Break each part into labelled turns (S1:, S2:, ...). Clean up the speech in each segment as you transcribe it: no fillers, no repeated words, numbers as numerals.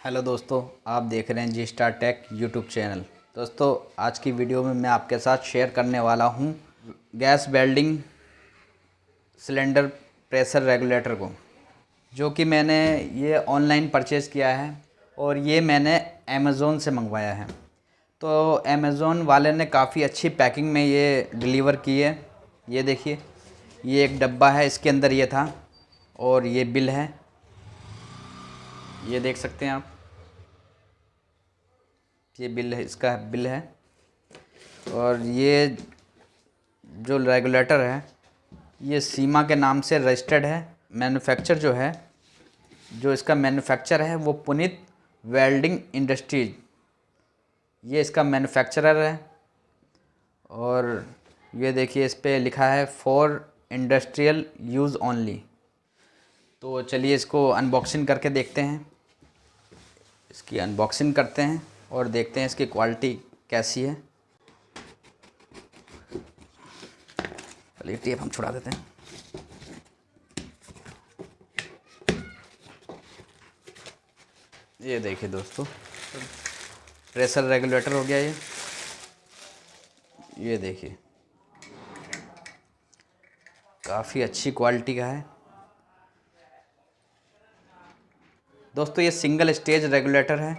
S1: Hello दोस्तों, आप देख रहे हैं जी स्टार टेक यूट्यूब चैनल। दोस्तों, आज की वीडियो में मैं आपके साथ शेयर करने वाला हूं gas welding cylinder pressure regulator को, जो कि मैंने ये ऑनलाइन परचेज़ किया है और ये मैंने अमेज़ोन से मंगवाया है। तो अमेज़ोन वाले ने काफ़ी अच्छी पैकिंग में ये डिलीवर की है। ये देखिए, ये एक डब्बा है, इसके अंदर ये था और ये बिल है, ये देख सकते हैं आप। ये बिल है, इसका बिल है। और ये जो रेगुलेटर है ये सीमा के नाम से रजिस्टर्ड है। मैन्युफैक्चर जो है, जो इसका मैन्युफैक्चर है वो पुनीत वेल्डिंग इंडस्ट्रीज, ये इसका मैन्युफैक्चरर है। और ये देखिए, इस पे लिखा है फॉर इंडस्ट्रियल यूज़ ओनली। तो चलिए इसको अनबॉक्सिंग करके देखते हैं। इसकी अनबॉक्सिंग करते हैं और देखते हैं इसकी क्वालिटी कैसी है। चलिए टेप हम छुड़ा देते हैं। ये देखिए दोस्तों, प्रेशर रेगुलेटर हो गया ये देखिए, काफ़ी अच्छी क्वालिटी का है दोस्तों। ये सिंगल स्टेज रेगुलेटर है,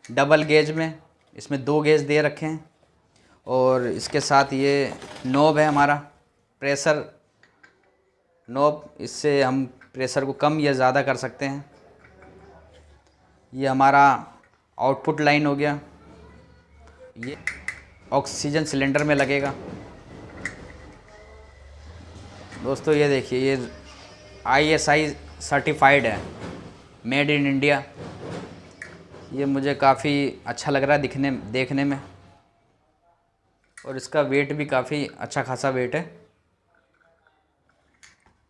S1: डबल गेज में। इसमें 2 गेज दे रखे हैं और इसके साथ ये नॉब है हमारा, प्रेशर नॉब। इससे हम प्रेशर को कम या ज़्यादा कर सकते हैं। ये हमारा आउटपुट लाइन हो गया, ये ऑक्सीजन सिलेंडर में लगेगा दोस्तों। ये देखिए, ये ISI सर्टिफाइड है, मेड इन इंडिया। ये मुझे काफ़ी अच्छा लग रहा है देखने में। और इसका वेट भी काफ़ी अच्छा खासा वेट है,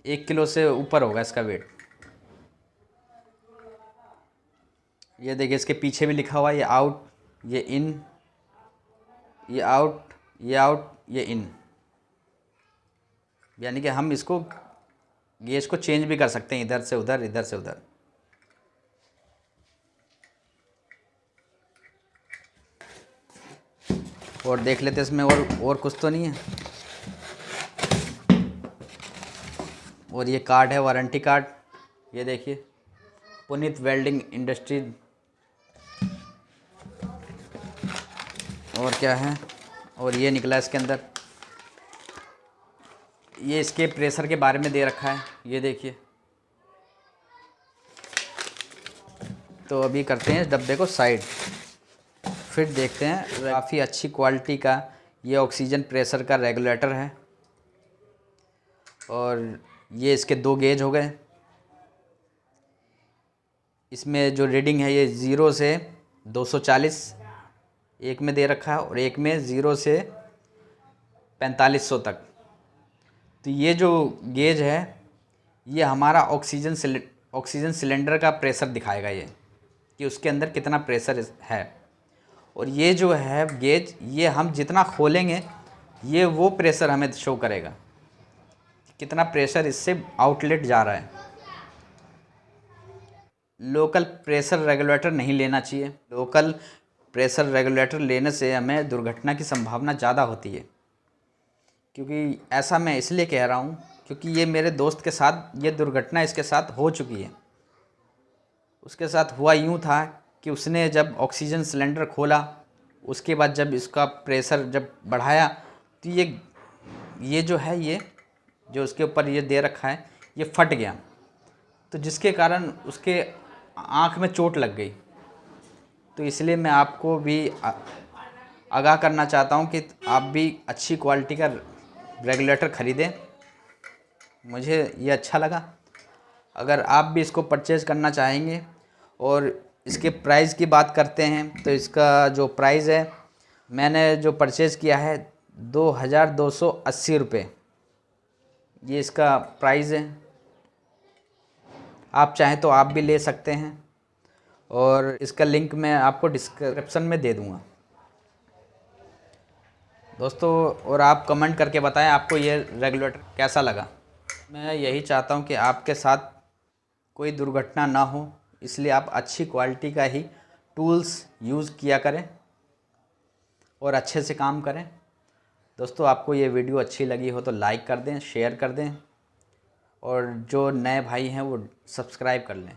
S1: 1 किलो से ऊपर होगा इसका वेट। ये देखिए, इसके पीछे भी लिखा हुआ है, ये आउट, ये इन, ये आउट, ये आउट, ये इन। यानी कि हम इसको गेज को चेंज भी कर सकते हैं, इधर से उधर, इधर से उधर। और देख लेते इसमें और कुछ तो नहीं है। और ये कार्ड है, वारंटी कार्ड। ये देखिए, पुनीत वेल्डिंग इंडस्ट्री। और क्या है, और ये निकला इसके अंदर, ये इसके प्रेशर के बारे में दे रखा है। ये देखिए, तो अभी करते हैं इस डब्बे को साइड, फिर देखते हैं। काफ़ी अच्छी क्वालिटी का ये ऑक्सीजन प्रेशर का रेगुलेटर है। और ये इसके 2 गेज हो गए। इसमें जो रीडिंग है, ये 0 से 240 एक में दे रखा है और एक में 0 से 4500 तक। तो ये जो गेज है ये हमारा ऑक्सीजन सिलेंडर का प्रेशर दिखाएगा, ये कि उसके अंदर कितना प्रेशर है। और ये जो है गेज, ये हम जितना खोलेंगे ये वो प्रेशर हमें शो करेगा, कितना प्रेशर इससे आउटलेट जा रहा है। लोकल प्रेशर रेगुलेटर नहीं लेना चाहिए। लोकल प्रेशर रेगुलेटर लेने से हमें दुर्घटना की संभावना ज़्यादा होती है। क्योंकि ऐसा मैं इसलिए कह रहा हूँ क्योंकि ये मेरे दोस्त के साथ ये दुर्घटना इसके साथ हो चुकी है। उसके साथ हुआ यूँ था कि उसने जब ऑक्सीजन सिलेंडर खोला, उसके बाद जब इसका प्रेशर जब बढ़ाया तो ये जो है, ये जो उसके ऊपर ये दे रखा है, ये फट गया। तो जिसके कारण उसके आँख में चोट लग गई। तो इसलिए मैं आपको भी आगाह करना चाहता हूँ कि आप भी अच्छी क्वालिटी का रेगुलेटर ख़रीदें। मुझे ये अच्छा लगा। अगर आप भी इसको परचेज़ करना चाहेंगे, और इसके प्राइस की बात करते हैं तो इसका जो प्राइस है, मैंने जो परचेज़ किया है 2280 रुपये, ये इसका प्राइस है। आप चाहें तो आप भी ले सकते हैं और इसका लिंक मैं आपको डिस्क्रिप्शन में दे दूँगा दोस्तों। और आप कमेंट करके बताएं आपको ये रेगुलेटर कैसा लगा। मैं यही चाहता हूं कि आपके साथ कोई दुर्घटना ना हो, इसलिए आप अच्छी क्वालिटी का ही टूल्स यूज़ किया करें और अच्छे से काम करें। दोस्तों, आपको ये वीडियो अच्छी लगी हो तो लाइक कर दें, शेयर कर दें और जो नए भाई हैं वो सब्सक्राइब कर लें।